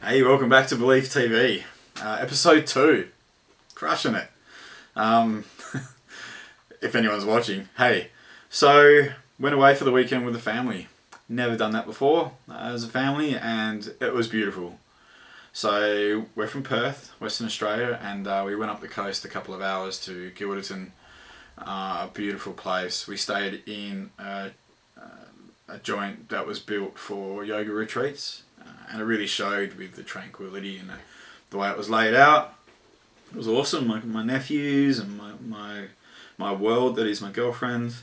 Hey, welcome back to Belief TV, episode 2, crushing it. Um, if anyone's watching, hey. So, went away for the weekend with the family. Never done that before as a family, and it was beautiful. So, we're from Perth, Western Australia, and we went up the coast a couple of hours to Gilderton, a beautiful place. We stayed in a joint that was built for yoga retreats. And it really showed with the tranquility and the way it was laid out. It was awesome. My nephews and my world, that is my girlfriend,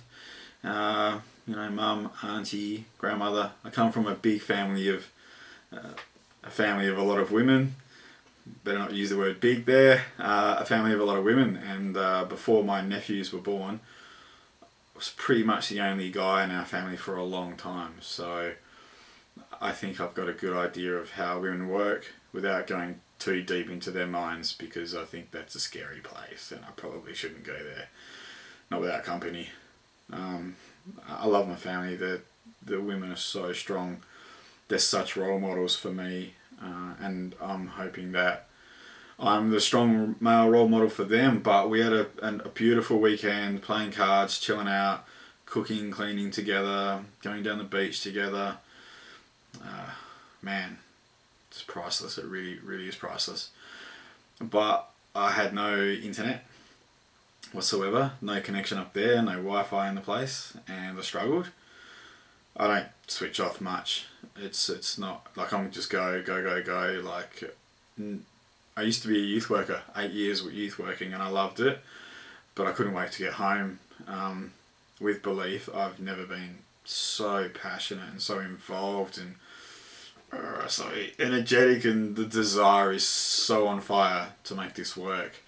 mum, auntie, grandmother. I come from a big family of a lot of women. Better not use the word big there. A family of a lot of women, and before my nephews were born, I was pretty much the only guy in our family for a long time. So I think I've got a good idea of how women work without going too deep into their minds, because I think that's a scary place and I probably shouldn't go there. Not without company. I love my family. The women are so strong. They're such role models for me, and I'm hoping that I'm the strong male role model for them. But we had a beautiful weekend, playing cards, chilling out, cooking, cleaning together, going down the beach together. Man, it's priceless. It really, really is priceless. But I had no internet whatsoever, no connection up there, no Wi-Fi in the place, and I struggled. I don't switch off much. It's not like I'm just go. Like, I used to be a youth worker, 8 years with youth working, and I loved it, but I couldn't wait to get home. With Belief, I've never been so passionate and so involved and so energetic, and the desire is so on fire to make this work.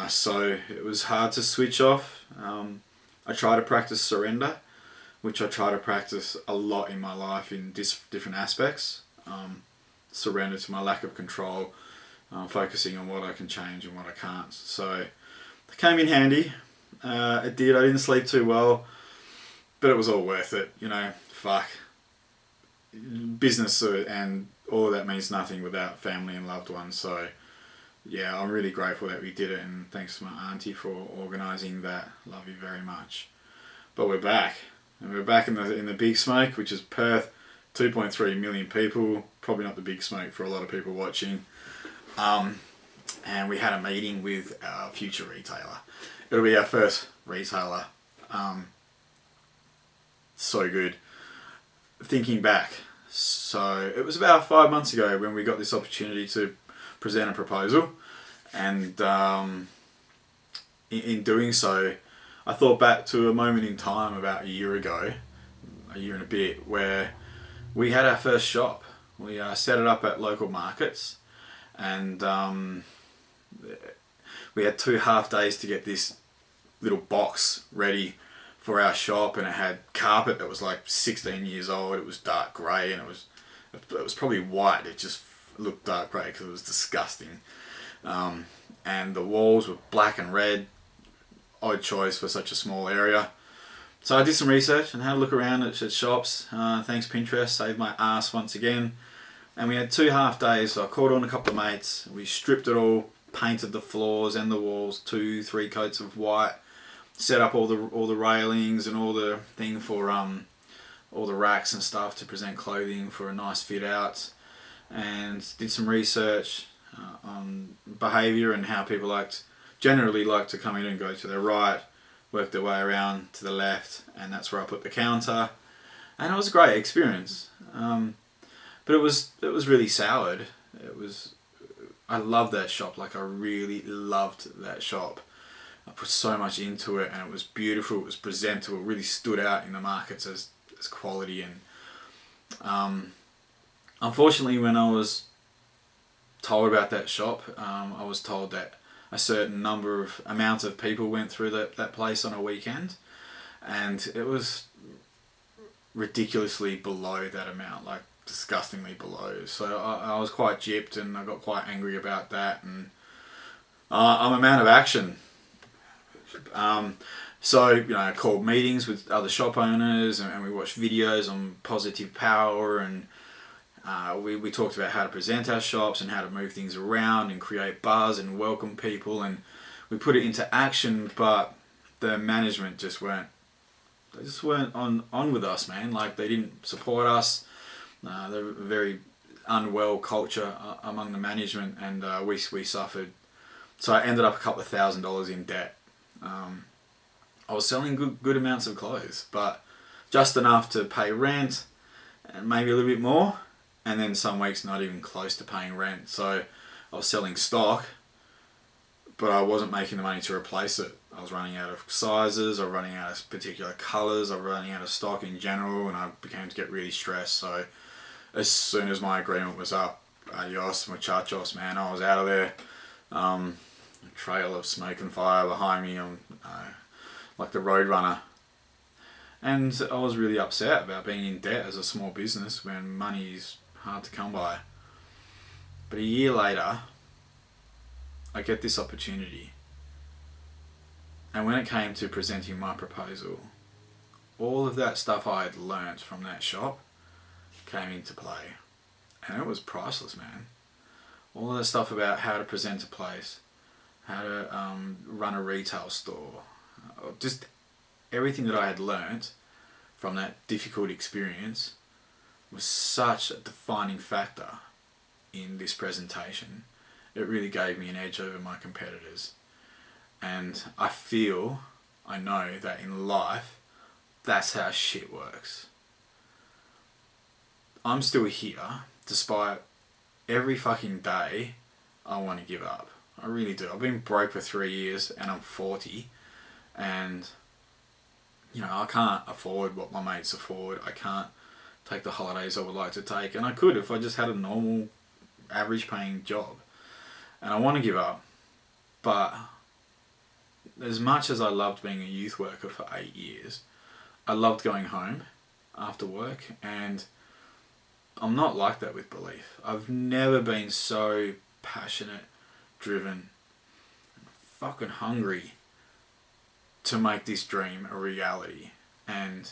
So it was hard to switch off. I try to practice surrender, which I try to practice a lot in my life in different aspects. Surrender to my lack of control, focusing on what I can change and what I can't. So it came in handy. It did. I didn't sleep too well, but it was all worth it. Fuck. Business and all of that means nothing without family and loved ones. So yeah, I'm really grateful that we did it, and thanks to my auntie for organising that. Love you very much. But we're back, and we're back in the big smoke, which is Perth, 2.3 million people. Probably not the big smoke for a lot of people watching. And we had a meeting with our future retailer. It'll be our first retailer. So good. Thinking back, so it was about 5 months ago when we got this opportunity to present a proposal, and in doing so, I thought back to a moment in time about a year ago, a year and a bit, where we had our first shop. We set it up at local markets, and we had 2 half days to get this little box ready for our shop, and it had carpet that was like 16 years old. It was dark grey, and it was probably white. It just looked dark grey because it was disgusting. And the walls were black and red. Odd choice for such a small area. So I did some research and had a look around at shops. Thanks Pinterest, saved my ass once again. And we had 2 half days, so I called on a couple of mates. We stripped it all, painted the floors and the walls, 2-3 coats of white. Set up all the railings and all the thing for all the racks and stuff to present clothing for a nice fit out, and did some research on behaviour and how people generally like to come in and go to their right, work their way around to the left, and that's where I put the counter, and it was a great experience. But it was really soured. I loved that shop. Like, I really loved that shop. I put so much into it, and it was beautiful. It was presentable. It really stood out in the markets as quality. And unfortunately, when I was told about that shop, I was told that a certain amount of people went through that place on a weekend, and it was ridiculously below that amount, like disgustingly below. So I was quite gypped, and I got quite angry about that. And I'm a man of action. So I called meetings with other shop owners, and we watched videos on positive power and We talked about how to present our shops and how to move things around and create buzz and welcome people, and we put it into action, but the management just weren't on with us, man. Like, they didn't support us. They're a very unwell culture among the management, and we suffered. So I ended up a couple of $1,000s in debt. I was selling good amounts of clothes, but just enough to pay rent and maybe a little bit more, and then some weeks not even close to paying rent. So I was selling stock, but I wasn't making the money to replace it. I was running out of sizes, I was running out of particular colours, I was running out of stock in general, and I began to get really stressed. So as soon as my agreement was up, adios muchachos, man, I was out of there. A trail of smoke and fire behind me, like the Roadrunner. And I was really upset about being in debt as a small business when money is hard to come by. But a year later, I get this opportunity. And when it came to presenting my proposal, all of that stuff I had learnt from that shop came into play. And it was priceless, man. All of that stuff about how to present a place, how to run a retail store, just everything that I had learnt from that difficult experience was such a defining factor in this presentation. It really gave me an edge over my competitors. And I know that in life, that's how shit works. I'm still here, despite every fucking day I want to give up. I really do. I've been broke for 3 years and I'm 40, and I can't afford what my mates afford. I can't take the holidays I would like to take, and I could if I just had a normal average paying job. And I want to give up, but as much as I loved being a youth worker for 8 years, I loved going home after work, and I'm not like that with Belief. I've never been so passionate, driven, fucking hungry to make this dream a reality. And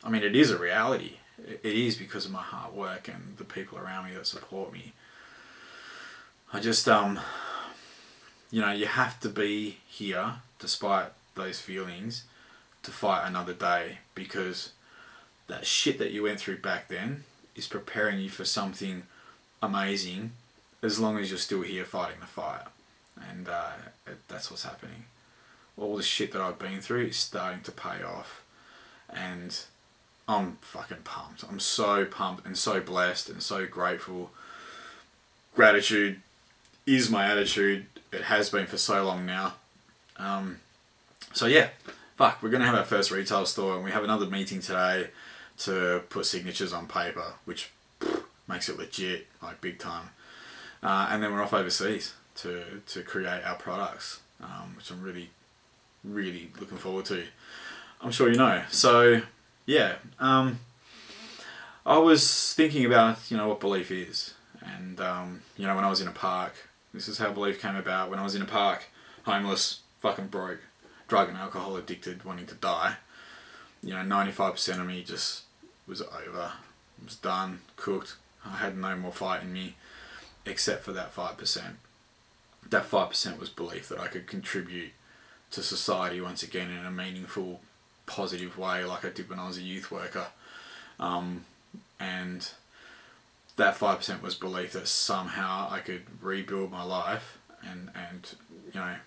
I mean, it is a reality. It is because of my hard work and the people around me that support me. I just, you have to be here despite those feelings to fight another day, because that shit that you went through back then is preparing you for something amazing as long as you're still here fighting the fight. And that's what's happening. All the shit that I've been through is starting to pay off, and I'm fucking pumped. I'm so pumped and so blessed and so grateful. Gratitude is my attitude. It has been for so long now. So yeah, we're going to have our first retail store, and we have another meeting today to put signatures on paper, which makes it legit, like big time. And then we're off overseas to create our products, which I'm really, really looking forward to. I'm sure you know. So yeah, I was thinking about what Belief is, and when I was in a park, this is how Belief came about. When I was in a park, homeless, fucking broke, drug and alcohol addicted, wanting to die, 95% of me just was over. It was done, cooked. I had no more fight in me, except for that 5%. That 5% was belief that I could contribute to society once again in a meaningful, positive way, like I did when I was a youth worker. And that 5% was belief that somehow I could rebuild my life and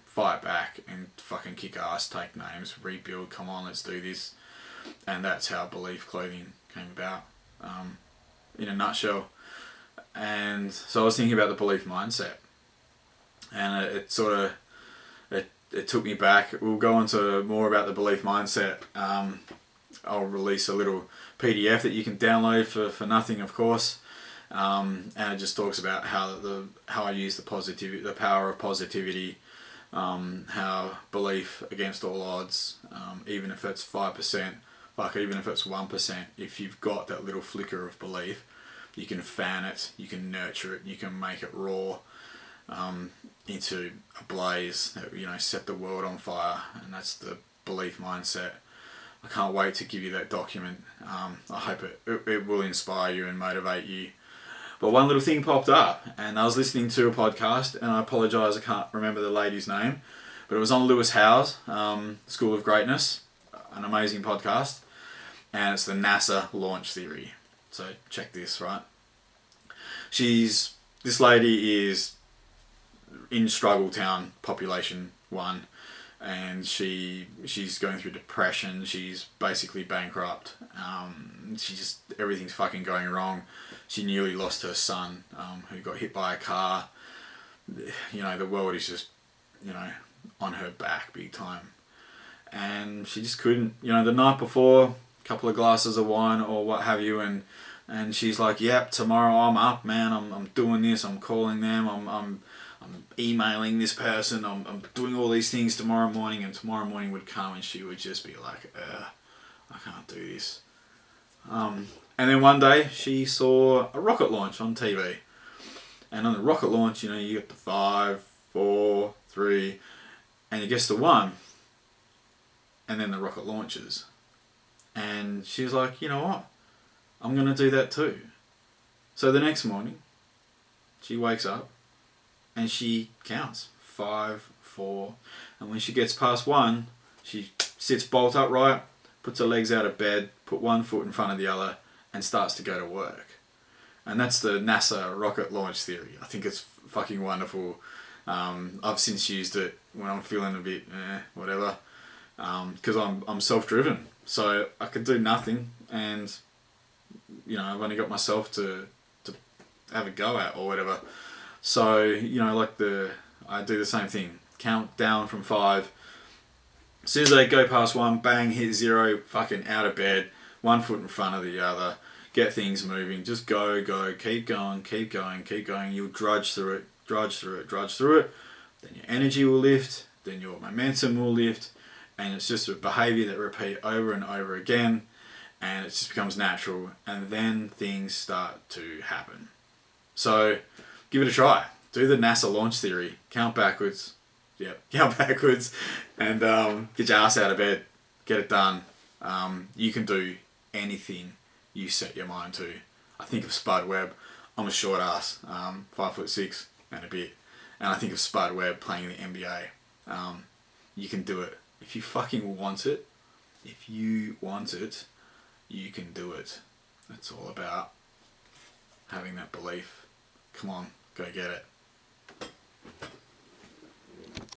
fight back and fucking kick ass, take names, rebuild, come on, let's do this. And that's how Belief Clothing came about, in a nutshell. And so I was thinking about the belief mindset, and it took me back. We'll go into more about the belief mindset. I'll release a little PDF that you can download for nothing, of course. And it just talks about how I use the power of positivity, how belief against all odds, even if it's 5%, even if it's 1%, if you've got that little flicker of belief, you can fan it, you can nurture it, you can make it raw into a blaze that set the world on fire. And that's the belief mindset. I can't wait to give you that document. I hope it will inspire you and motivate you But one little thing popped up, and I was listening to a podcast, and I apologise, I can't remember the lady's name, but it was on Lewis Howes, School of Greatness, an amazing podcast, and it's the NASA launch theory. So check this, right? This lady is in Struggle Town, population 1, and she's going through depression. She's basically bankrupt. Everything's fucking going wrong. She nearly lost her son, who got hit by a car. The world is just, on her back big time. And she just couldn't, the night before, a couple of glasses of wine or what have you, and she's like, yep, tomorrow I'm up, man. I'm doing this. I'm calling them. I'm emailing this person. I'm doing all these things tomorrow morning. And tomorrow morning would come, and she would just be like, I can't do this. And then one day she saw a rocket launch on TV, and on the rocket launch, you get the 5, 4, 3, and it gets to 1, and then the rocket launches, and she's like, you know what? I'm going to do that too. So the next morning, she wakes up and she counts 5, 4, and when she gets past 1, she sits bolt upright, puts her legs out of bed, put one foot in front of the other, and starts to go to work. And that's the NASA rocket launch theory. I think it's fucking wonderful. I've since used it when I'm feeling a bit whatever, because I'm self-driven, so I could do nothing, and I've only got myself to have a go at or whatever. So, I do the same thing. Count down from 5. As soon as I go past 1, bang, hit 0, fucking out of bed, 1 foot in front of the other, get things moving, just go, keep going. You'll drudge through it. Then your energy will lift, then your momentum will lift, and it's just a behaviour that repeat over and over again, and it just becomes natural, and then things start to happen. So give it a try. Do the NASA launch theory. Count backwards. Count backwards, and get your ass out of bed. Get it done. You can do anything you set your mind to. I think of Spud Webb. I'm a short ass, 5'6" and a bit, and I think of Spud Webb playing in the NBA. You can do it if you fucking want it. If you want it, you can do it. It's all about having that belief. Come on, go get it.